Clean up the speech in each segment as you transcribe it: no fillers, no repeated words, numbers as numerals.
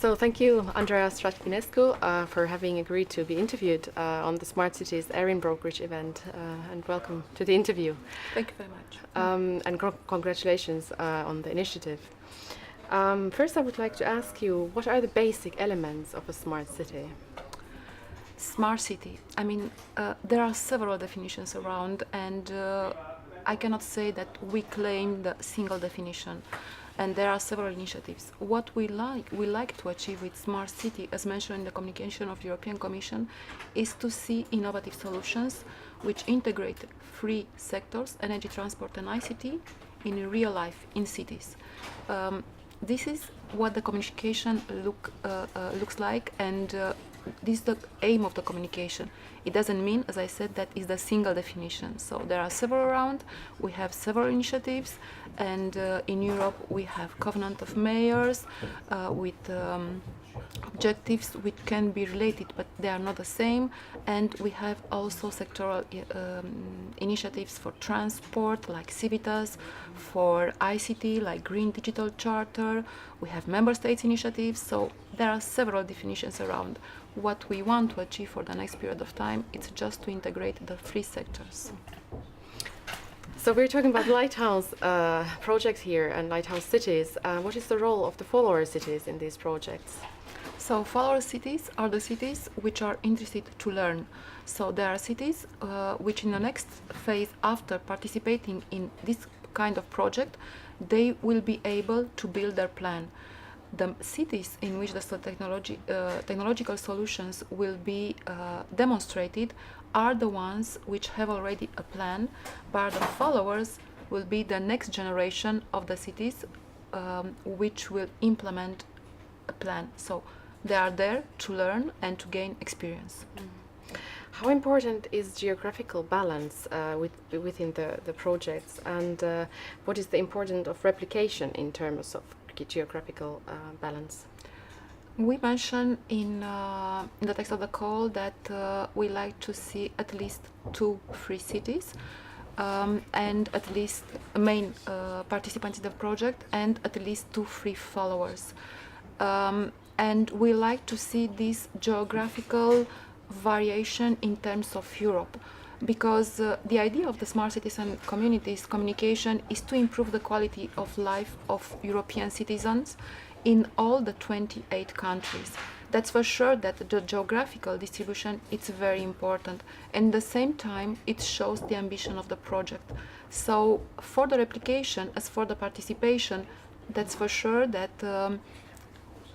So thank you, Andreea Strachinescu, for having agreed to be interviewed on the Smart Cities ERRIN brokerage event, and welcome to the interview. Thank you very much. And congratulations on the initiative. First, I would like to ask you, what are the basic elements of a smart city? Smart city. I mean, there are several definitions around, and I cannot say that we claim the single definition. And there are several initiatives. What we like to achieve with Smart City, as mentioned in the communication of the European Commission, is to see innovative solutions which integrate three sectors, energy, transport and ICT, in real life in cities. This is what the communication looks like, and this is the aim of the communication. It doesn't mean, as I said, that is the single definition. So there are several around, we have several initiatives, and in Europe we have Covenant of Mayors with objectives which can be related, but they are not the same, and we have also sectoral initiatives for transport, like Civitas, for ICT, like Green Digital Charter. We have member states initiatives, so there are several definitions around. What we want to achieve for the next period of time, it's just to integrate the three sectors. So we're talking about lighthouse projects here and lighthouse cities. What is the role of the follower cities in these projects? So follower cities are the cities which are interested to learn. So there are cities which in the next phase, after participating in this kind of project, they will be able to build their plan. The cities in which the technological solutions will be demonstrated are the ones which have already a plan, but the followers will be the next generation of the cities which will implement a plan. So they are there to learn and to gain experience. How important is geographical balance within the projects, and what is the importance of replication in terms of geographical balance? We mentioned in the text of the call that we like to see at least 2-3 cities and at least main participants in the project and at least 2-3 followers. And we like to see this geographical variation in terms of Europe, because the idea of the Smart Cities and Communities communication is to improve the quality of life of European citizens in all the 28 countries. That's for sure that the geographical distribution is very important, and at the same time it shows the ambition of the project. So for the replication as for the participation, that's for sure that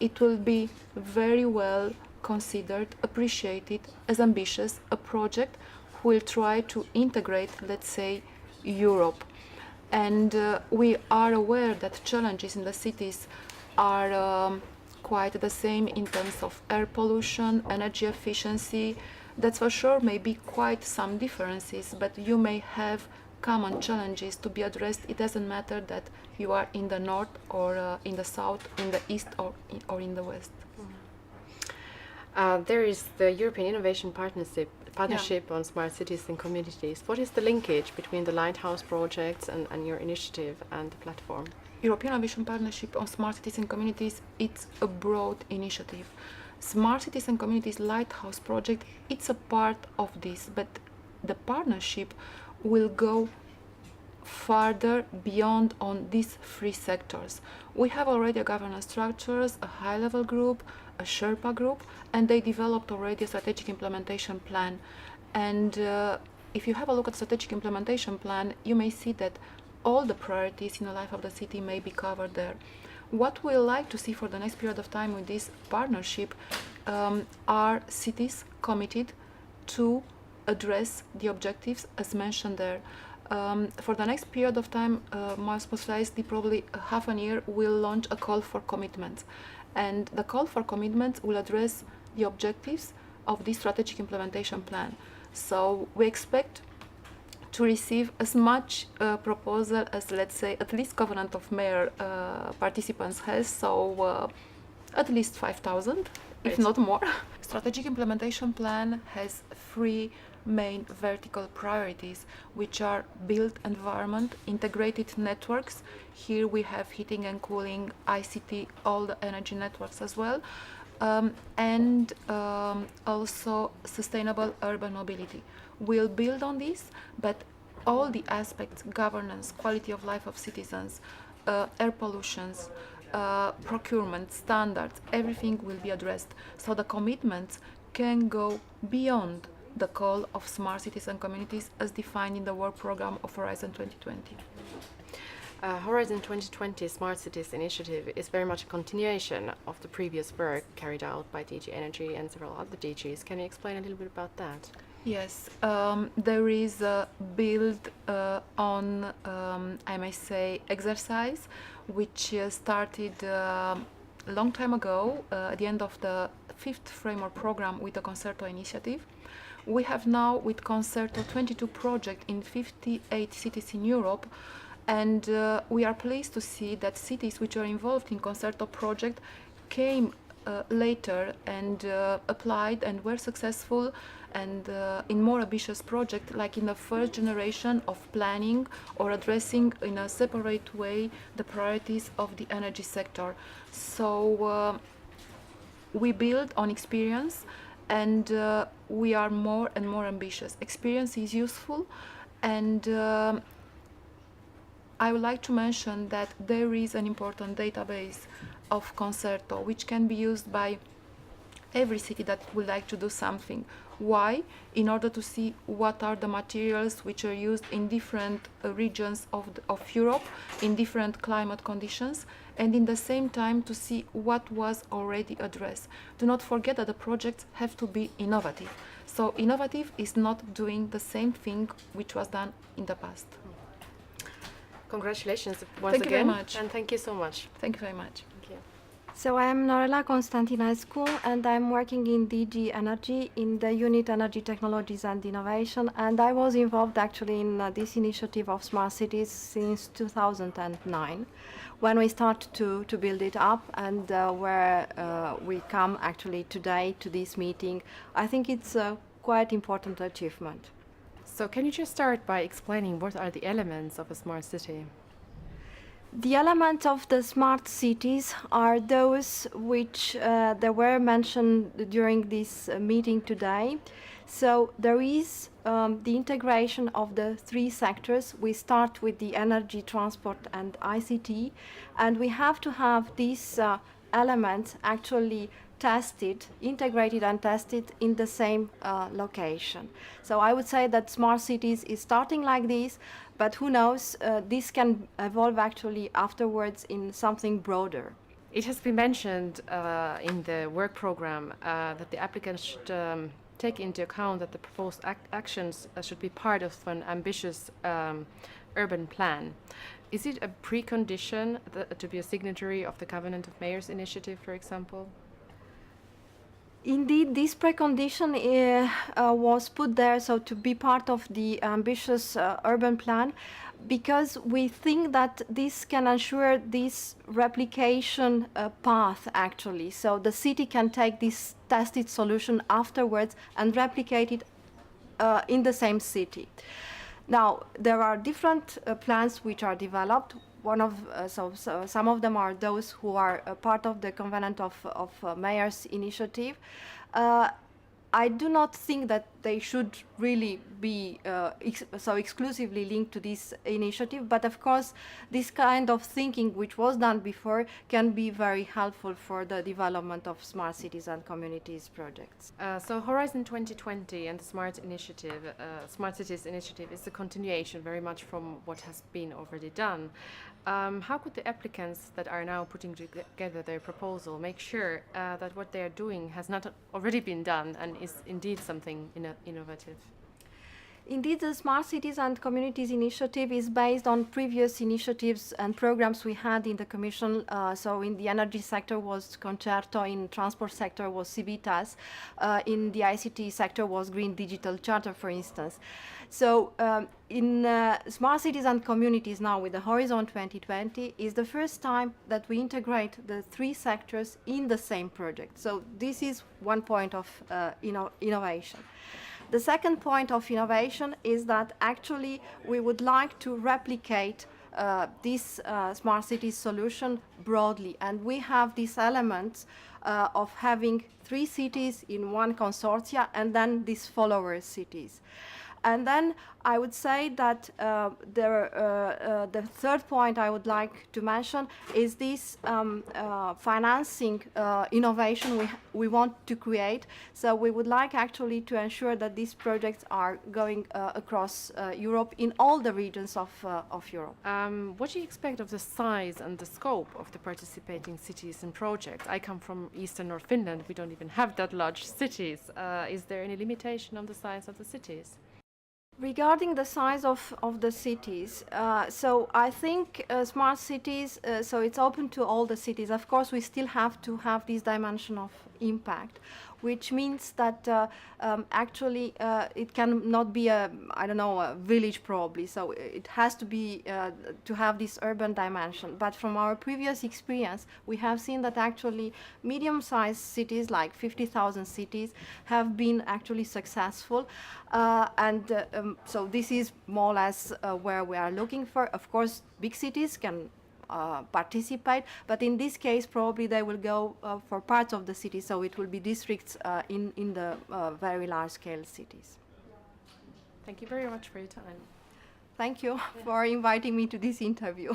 it will be very well considered, appreciated as ambitious a project who will try to integrate, let's say, Europe. And we are aware that challenges in the cities are quite the same in terms of air pollution, energy efficiency. That's for sure may be quite some differences, but you may have common challenges to be addressed. It doesn't matter that you are in the north or in the south, in the east or in the west. There is the European Innovation Partnership on Smart Cities and Communities. What is the linkage between the Lighthouse projects and your initiative and the platform? European Innovation Partnership on Smart Cities and Communities, it's a broad initiative. Smart Cities and Communities Lighthouse project, it's a part of this, but the partnership will go further beyond on these three sectors. We have already a governance structures, a high-level group, a Sherpa group, and they developed already a strategic implementation plan. And if you have a look at the strategic implementation plan, you may see that all the priorities in the life of the city may be covered there. What we like to see for the next period of time with this partnership are cities committed to address the objectives as mentioned there. For the next period of time, most precisely probably half a year, we'll launch a call for commitments. And the call for commitments will address the objectives of this strategic implementation plan. So we expect to receive as much proposal as, let's say, at least Covenant of Mayor participants has, so at least 5,000, if not more. Strategic implementation plan has 3 main vertical priorities, which are built environment, integrated networks. Here we have heating and cooling, ICT, all the energy networks as well, and also sustainable urban mobility. We'll build on this, but all the aspects, governance, quality of life of citizens, air pollutions, procurement, standards, everything will be addressed. So the commitments can go beyond the call of smart cities and communities as defined in the work program of Horizon 2020. Horizon 2020 Smart Cities Initiative is very much a continuation of the previous work carried out by DG Energy and several other DGs. Can you explain a little bit about that? Yes, there is a build on, I may say, exercise, which started a long time ago, at the end of the 5th framework program with the Concerto initiative. We have now with Concerto 22 projects in 58 cities in Europe, and we are pleased to see that cities which are involved in Concerto project came later and applied and were successful and in more ambitious projects, like in the first generation of planning or addressing in a separate way the priorities of the energy sector. So we build on experience, and we are more and more ambitious. Experience is useful, and I would like to mention that there is an important database of Concerto which can be used by every city that would like to do something. Why? In order to see what are the materials which are used in different regions of Europe, in different climate conditions, and in the same time to see what was already addressed. Do not forget that the projects have to be innovative. So innovative is not doing the same thing which was done in the past. Congratulations once Thank you very again. much. And thank you so much. Thank you very much. Thank you. So I am Norela Constantinescu, and I'm working in DG Energy in the unit Energy Technologies and Innovation, and I was involved actually in this initiative of smart cities since 2009, when we started to build it up, and where we come actually today to this meeting. I think it's a quite important achievement. So can you just start by explaining what are the elements of a smart city? The elements of the smart cities are those which they were mentioned during this meeting today. So there is the integration of the three sectors. We start with the energy, transport and ICT, and we have to have these elements actually tested, integrated and tested in the same location. So I would say that smart cities is starting like this, but who knows, this can evolve actually afterwards in something broader. It has been mentioned in the work program that the applicants should take into account that the proposed actions should be part of an ambitious urban plan. Is it a precondition to be a signatory of the Covenant of Mayors initiative, for example? Indeed, this precondition was put there so to be part of the ambitious urban plan, because we think that this can ensure this replication path actually. So the city can take this tested solution afterwards and replicate it in the same city. Now, there are different plans which are developed. Some of them are those who are part of the Covenant of Mayors initiative. I do not think that they should really be exclusively linked to this initiative, but of course this kind of thinking which was done before can be very helpful for the development of smart cities and communities projects. So Horizon 2020 and the Smart Cities Initiative is a continuation very much from what has been already done. How could the applicants that are now putting together their proposal make sure that what they are doing has not already been done and is indeed something innovative? Indeed, the Smart Cities and Communities Initiative is based on previous initiatives and programs we had in the Commission. So in the energy sector was Concerto, in transport sector was Civitas, in the ICT sector was Green Digital Charter, for instance. So in Smart Cities and Communities now with the Horizon 2020 is the first time that we integrate the three sectors in the same project. So this is one point of innovation. The second point of innovation is that actually we would like to replicate this smart cities solution broadly, and we have these elements of having 3 cities in one consortia and then these follower cities. And then I would say that the third point I would like to mention is this financing innovation we want to create. So we would like actually to ensure that these projects are going across Europe in all the regions of Europe. What do you expect of the size and the scope of the participating cities and projects? I come from Eastern North Finland. We don't even have that large cities. Is there any limitation on the size of the cities? Regarding the size of the cities, so I think smart cities, so it's open to all the cities. Of course, we still have to have this dimension of impact, which means that actually it cannot be a village probably. So it has to be to have this urban dimension. But from our previous experience, we have seen that actually medium-sized cities, like 50,000 cities, have been actually successful. So this is more or less where we are looking for. Of course, big cities can participate, but in this case probably they will go for parts of the city, so it will be districts in the very large scale cities. Thank you very much for your time. Thank you for inviting me to this interview.